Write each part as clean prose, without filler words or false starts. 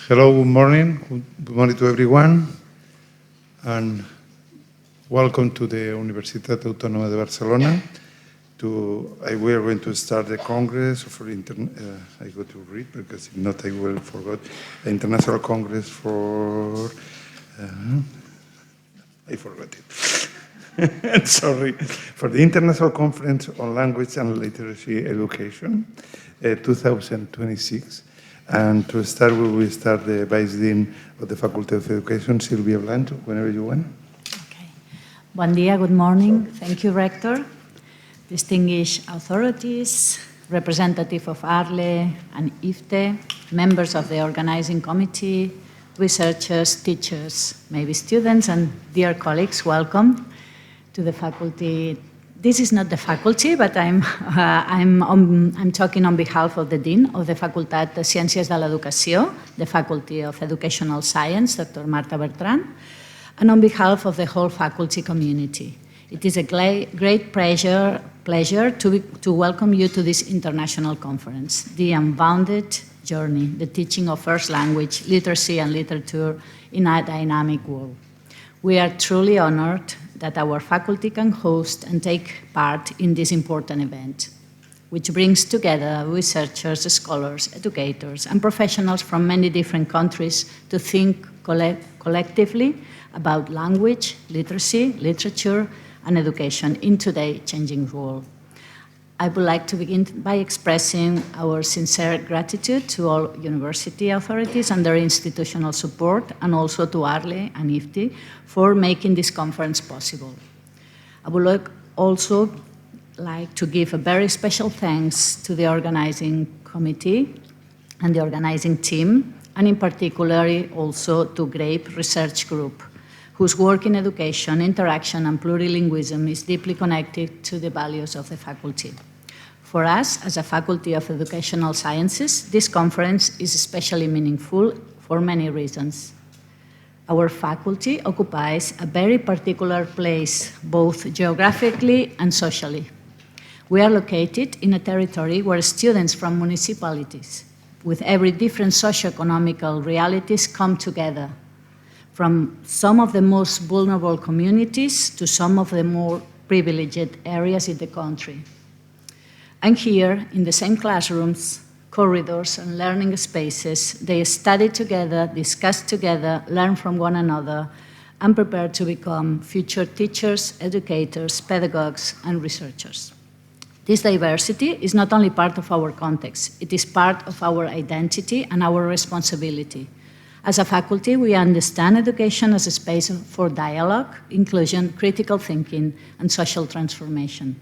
Hello, good morning. Good morning to everyone, and welcome to the Universitat Autónoma de Barcelona. We are going to start the Congress for I go to read because if not I will forget. The International Congress for I forgot it. Sorry, for the International Conference on Language and Literacy Education, 2026. And to start, we will start the Vice Dean of the Faculty of Education, Silvia Blanch, whenever you want. Okay. Bon dia, good morning. Thank you, Rector. Distinguished authorities, representative of ARLE and IFTE, members of the organizing committee, researchers, teachers, maybe students, and dear colleagues, welcome to the faculty. This is not the faculty, but I'm talking on behalf of the Dean of the Facultat de Ciències de l'Educació, the Faculty of Educational Science, Dr. Marta Bertran, and on behalf of the whole faculty community. It is a great pleasure to welcome you to this international conference, The Unbounded Journey, the teaching of first language, literacy and literature in a dynamic world. We are truly honored that our faculty can host and take part in this important event, which brings together researchers, scholars, educators, and professionals from many different countries to think collectively about language, literacy, literature, and education in today's changing world. I would like to begin by expressing our sincere gratitude to all university authorities and their institutional support, and also to ARLE and IFTE for making this conference possible. I would also like to give a very special thanks to the organizing committee and the organizing team, and in particular also to GRAPE Research Group, whose work in education, interaction, and plurilingualism is deeply connected to the values of the faculty. For us, as a Faculty of Educational Sciences, this conference is especially meaningful for many reasons. Our faculty occupies a very particular place, both geographically and socially. We are located in a territory where students from municipalities, with every different socioeconomical realities, come together, from some of the most vulnerable communities to some of the more privileged areas in the country. And here, in the same classrooms, corridors, and learning spaces, they study together, discuss together, learn from one another, and prepare to become future teachers, educators, pedagogues, and researchers. This diversity is not only part of our context, it is part of our identity and our responsibility. As a faculty, we understand education as a space for dialogue, inclusion, critical thinking, and social transformation.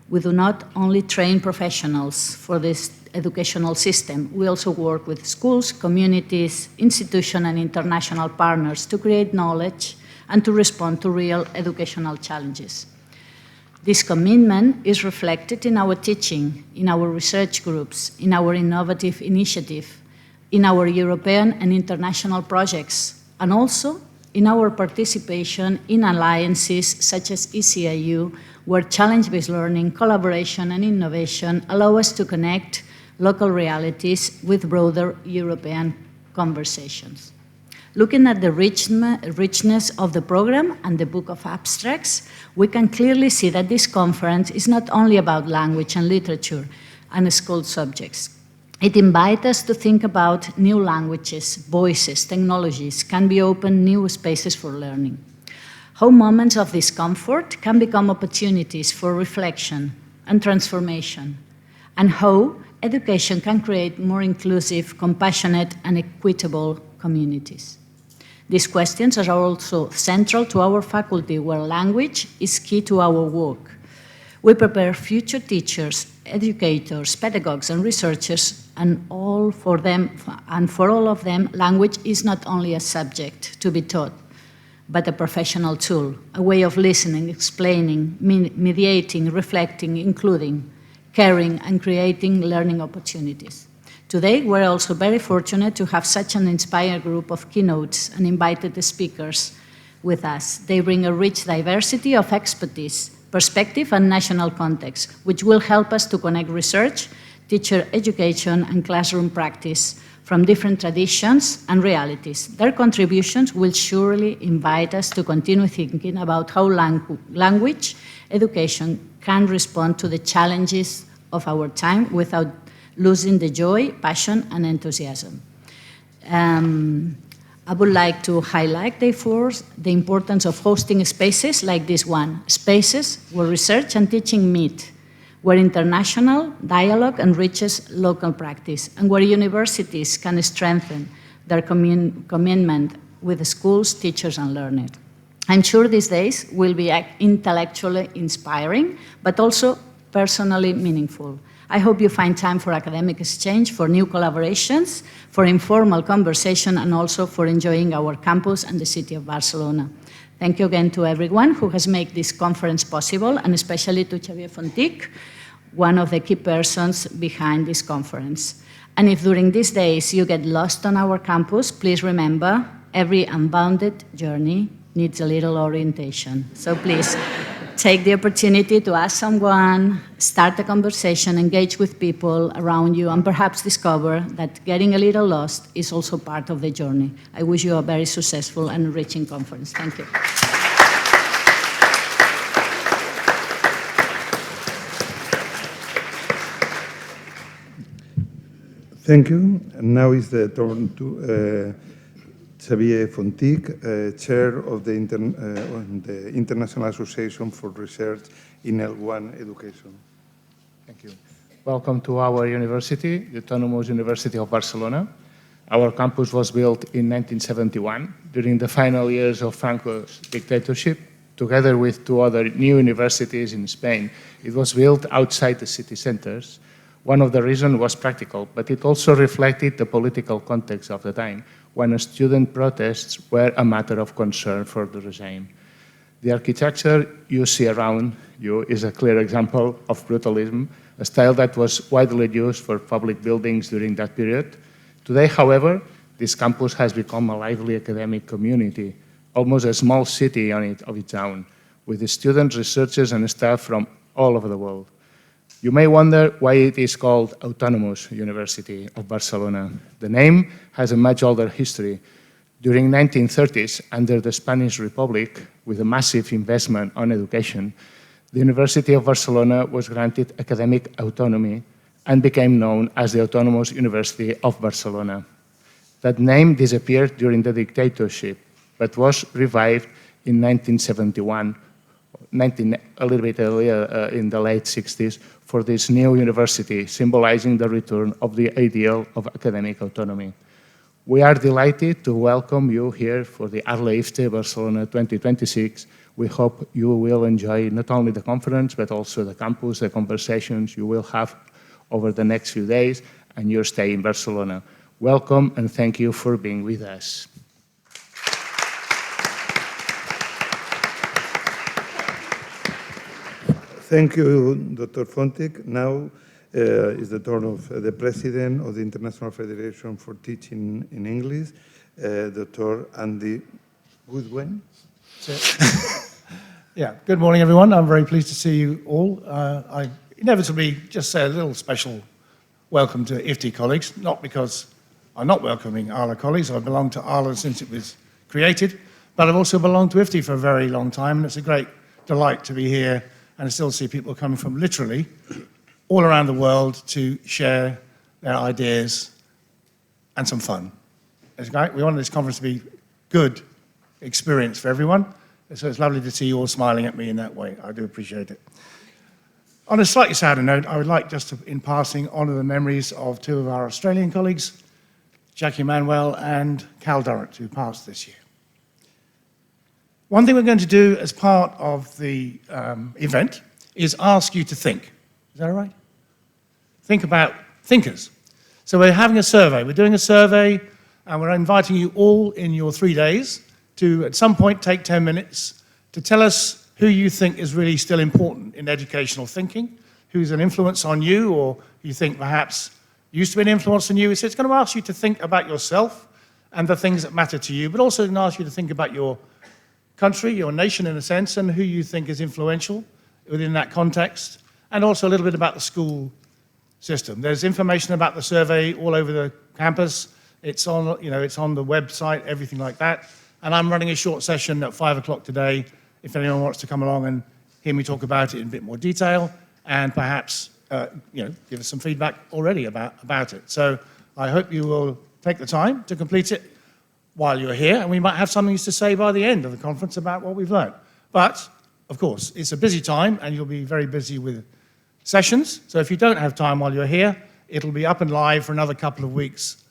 We do not only train professionals for this educational system, we also work with schools, communities, institutions, and international partners to create knowledge and to respond to real educational challenges. This commitment is reflected in our teaching, in our research groups, in our innovative initiative, in our European and international projects, and also in our participation in alliances such as ECIU, where challenge-based learning, collaboration, and innovation allow us to connect local realities with broader European conversations. Looking at the richness of the program and the book of abstracts, we can clearly see that this conference is not only about language and literature and school subjects. It invites us to think about new languages, voices, technologies, can be open new spaces for learning. How moments of discomfort can become opportunities for reflection and transformation, and how education can create more inclusive, compassionate, and equitable communities. These questions are also central to our faculty, where language is key to our work. We prepare future teachers, educators, pedagogues, and researchers, and for all of them, language is not only a subject to be taught, but a professional tool, a way of listening, explaining, mediating, reflecting, including, caring, and creating learning opportunities. Today, we're also very fortunate to have such an inspired group of keynotes and invited speakers with us. They bring a rich diversity of expertise, perspective, and national context, which will help us to connect research, teacher education, and classroom practice from different traditions and realities. Their contributions will surely invite us to continue thinking about how language education can respond to the challenges of our time without losing the joy, passion, and enthusiasm. I would like to highlight, therefore, the importance of hosting spaces like this one, spaces where research and teaching meet, where international dialogue enriches local practice, and where universities can strengthen their commitment with the schools, teachers, and learners. I'm sure these days will be intellectually inspiring, but also personally meaningful. I hope you find time for academic exchange, for new collaborations, for informal conversation, and also for enjoying our campus and the city of Barcelona. Thank you again to everyone who has made this conference possible, and especially to Xavier Fontich, one of the key persons behind this conference. And if during these days you get lost on our campus, please remember, every unbounded journey needs a little orientation. So please, take the opportunity to ask someone, start a conversation, engage with people around you, and perhaps discover that getting a little lost is also part of the journey. I wish you a very successful and enriching conference. Thank you. Thank you. And now is the turn to Xavier Fontich, Chair of the International Association for Research in L1 Education. Thank you. Welcome to our university, the Autonomous University of Barcelona. Our campus was built in 1971 during the final years of Franco's dictatorship, together with two other new universities in Spain. It was built outside the city centers. One of the reasons was practical, but it also reflected the political context of the time, when student protests were a matter of concern for the regime. The architecture you see around you is a clear example of brutalism, a style that was widely used for public buildings during that period. Today, however, this campus has become a lively academic community, almost a small city of its own, with students, researchers, and staff from all over the world. You may wonder why it is called Autonomous University of Barcelona. The name has a much older history. During the 1930s, under the Spanish Republic, with a massive investment on education, the University of Barcelona was granted academic autonomy and became known as the Autonomous University of Barcelona. That name disappeared during the dictatorship, but was revived in 1971, a little bit earlier in the late 60s, for this new university, symbolizing the return of the ideal of academic autonomy. We are delighted to welcome you here for the ARLE IFTE Barcelona 2026. We hope you will enjoy not only the conference, but also the campus, the conversations you will have over the next few days, and your stay in Barcelona. Welcome, and thank you for being with us. Thank you, Dr. Fontich. Now is the turn of the President of the International Federation for Teaching in English, Dr. Andy Goodwyn. Yeah, good morning, everyone. I'm very pleased to see you all. I inevitably just say a little special welcome to IFTE colleagues, not because I'm not welcoming ARLE colleagues. I've belonged to ARLE since it was created, but I've also belonged to IFTE for a very long time, and it's a great delight to be here and I still see people coming from literally all around the world to share their ideas and some fun. It's great. We wanted this conference to be good experience for everyone, so it's lovely to see you all smiling at me in that way. I do appreciate it. On a slightly sadder note, I would like just to, in passing, honour the memories of two of our Australian colleagues, Jackie Manuel and Cal Durrant, who passed this year. One thing we're going to do as part of the event is ask you to think. Is that all right? Think about thinkers. So we're having a survey. We're doing a survey, and we're inviting you all in your 3 days to, at some point, take 10 minutes to tell us who you think is really still important in educational thinking, who's an influence on you, or you think perhaps used to be an influence on you. So it's going to ask you to think about yourself and the things that matter to you, but also going to ask you to think about your country, your nation in a sense, and who you think is influential within that context, and also a little bit about the school system. There's information about the survey all over the campus. It's on, it's on the website, everything like that. And I'm running a short session at 5 o'clock today, if anyone wants to come along and hear me talk about it in a bit more detail, and perhaps, give us some feedback already about it. So I hope you will take the time to complete it while you're here, and we might have something to say by the end of the conference about what we've learned. But, of course, it's a busy time, and you'll be very busy with sessions. So if you don't have time while you're here, it'll be up and live for another couple of weeks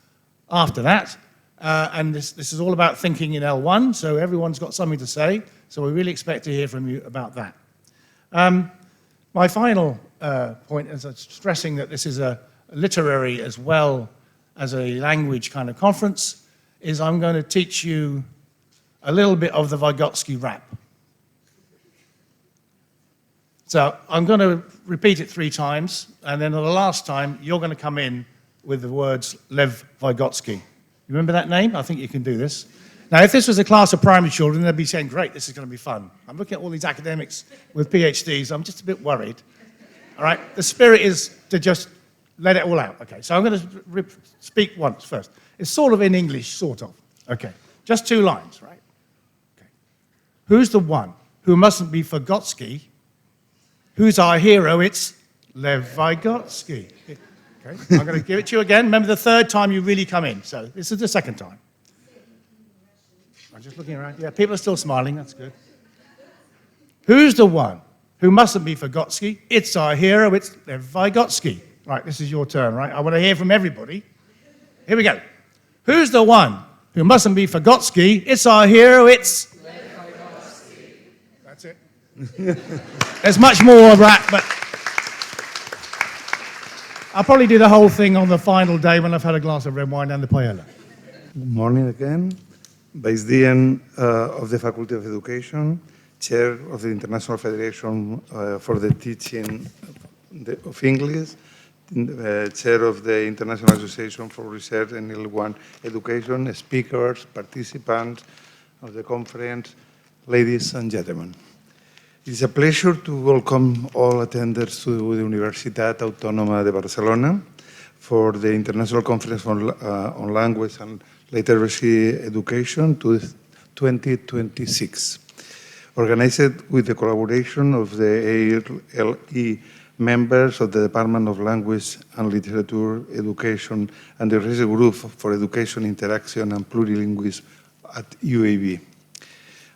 after that. And this is all about thinking in L1, so everyone's got something to say. So we really expect to hear from you about that. My final point is stressing that this is a literary as well as a language kind of conference, is I'm going to teach you a little bit of the Vygotsky rap. So I'm going to repeat it 3 times, and then the last time you're going to come in with the words Lev Vygotsky. You remember that name? I think you can do this. Now, if this was a class of primary children, they'd be saying, great, this is going to be fun. I'm looking at all these academics with PhDs. I'm just a bit worried. All right? The spirit is to just let it all out. Okay, so I'm going to speak once first. It's sort of in English, sort of. Okay, just 2 lines, right? Okay. Who's the one who mustn't be Vygotsky? Who's our hero? It's Lev Vygotsky. Okay, I'm going to give it to you again. Remember, the 3rd time you really come in. So this is the 2nd time. I'm just looking around. Yeah, people are still smiling. That's good. Who's the one who mustn't be Vygotsky? It's our hero. It's Lev Vygotsky. Right, this is your turn, right? I want to hear from everybody. Here we go. Who's the one who mustn't be Vygotsky? It's our hero. It's Lev Vygotsky. That's it. There's much more of that, but I'll probably do the whole thing on the final day when I've had a glass of red wine and the paella. Good morning again. Vice Dean of the Faculty of Education, Chair of the International Federation for the Teaching of English, Chair of the International Association for Research in L1 Education, speakers, participants of the conference, ladies and gentlemen. It's a pleasure to welcome all attenders to the Universitat Autònoma de Barcelona for the International Conference on Language and Literacy Education 2026, organized with the collaboration of the ARLE members of the Department of Language and Literature Education and the Research Group for Education, Interaction and Plurilingualism at UAB.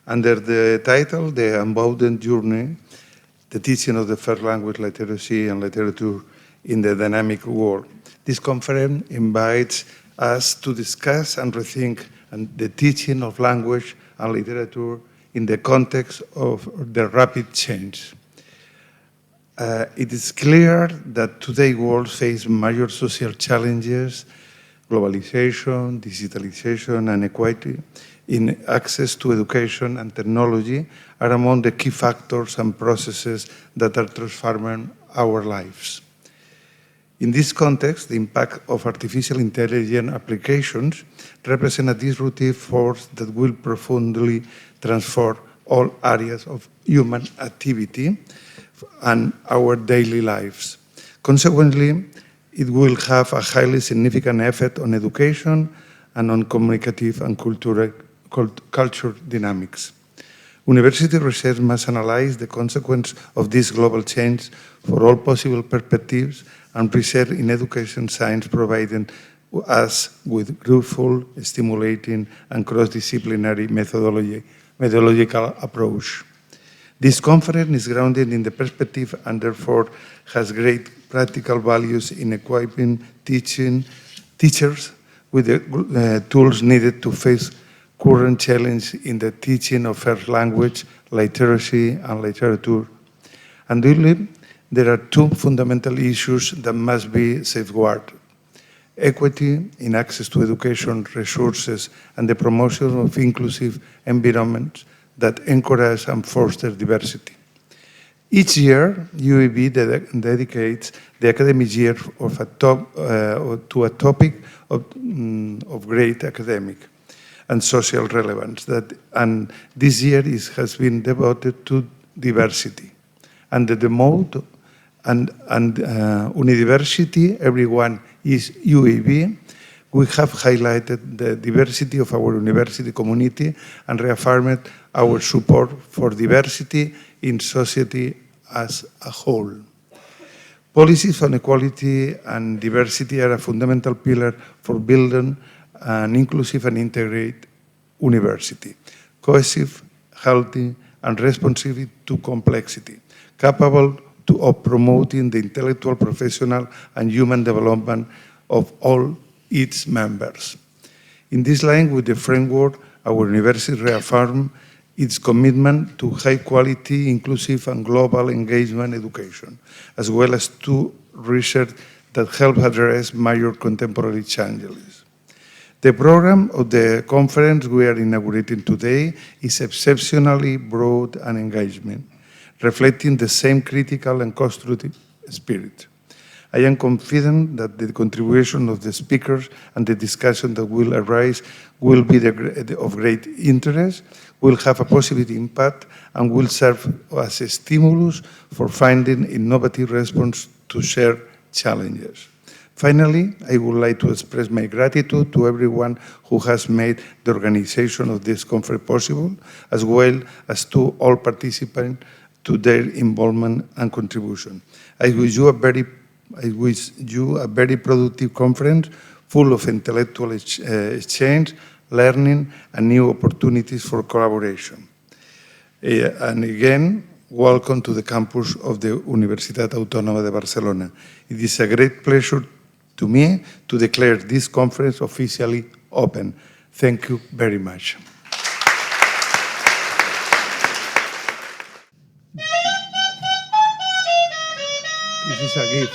Under the title, The Unbounded Journey, the Teaching of the First Language, Literacy and Literature in the Dynamic World. This conference invites us to discuss and rethink the teaching of language and literature in the context of the rapid change. It is clear that today's world faces major social challenges, globalization, digitalization, and equality in access to education and technology are among the key factors and processes that are transforming our lives. In this context, the impact of artificial intelligence applications represent a disruptive force that will profoundly transform all areas of human activity and our daily lives. Consequently, it will have a highly significant effect on education and on communicative and cultural dynamics. University research must analyze the consequence of this global change for all possible perspectives, and research in education science providing us with fruitful, stimulating, and cross-disciplinary methodological approach. This conference is grounded in the perspective and therefore has great practical values in equipping teachers with the tools needed to face current challenge in the teaching of first language, literacy, and literature. Undoubtedly, there are 2 fundamental issues that must be safeguarded: equity in access to education resources and the promotion of inclusive environments that encourage and foster diversity. Each year, UAB dedicates the academic year to a topic of great academic and social relevance, and this year has been devoted to diversity. Under the mode and university, everyone is UAB, we have highlighted the diversity of our university community and reaffirmed our support for diversity in society as a whole. Policies on equality and diversity are a fundamental pillar for building an inclusive and integrated university, cohesive, healthy, and responsive to complexity, capable of promoting the intellectual, professional, and human development of all its members. In this line with the framework, our university reaffirmed its commitment to high-quality, inclusive, and global engagement education, as well as to research that help address major contemporary challenges. The program of the conference we are inaugurating today is exceptionally broad and engagement, reflecting the same critical and constructive spirit. I am confident that the contribution of the speakers and the discussion that will arise will be of great interest, will have a positive impact, and will serve as a stimulus for finding innovative response to shared challenges. Finally, I would like to express my gratitude to everyone who has made the organization of this conference possible, as well as to all participants to their involvement and contribution. I wish you a very productive conference full of intellectual exchange, learning, and new opportunities for collaboration. And again, welcome to the campus of the Universitat Autònoma de Barcelona. It is a great pleasure to me to declare this conference officially open. Thank you very much. This is a gift.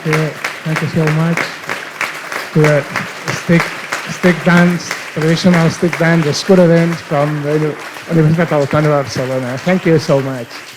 Thank you so much to the stick dance, traditional stick dance, the Escuradents from the Universitat Autònoma de Barcelona. Thank you so much.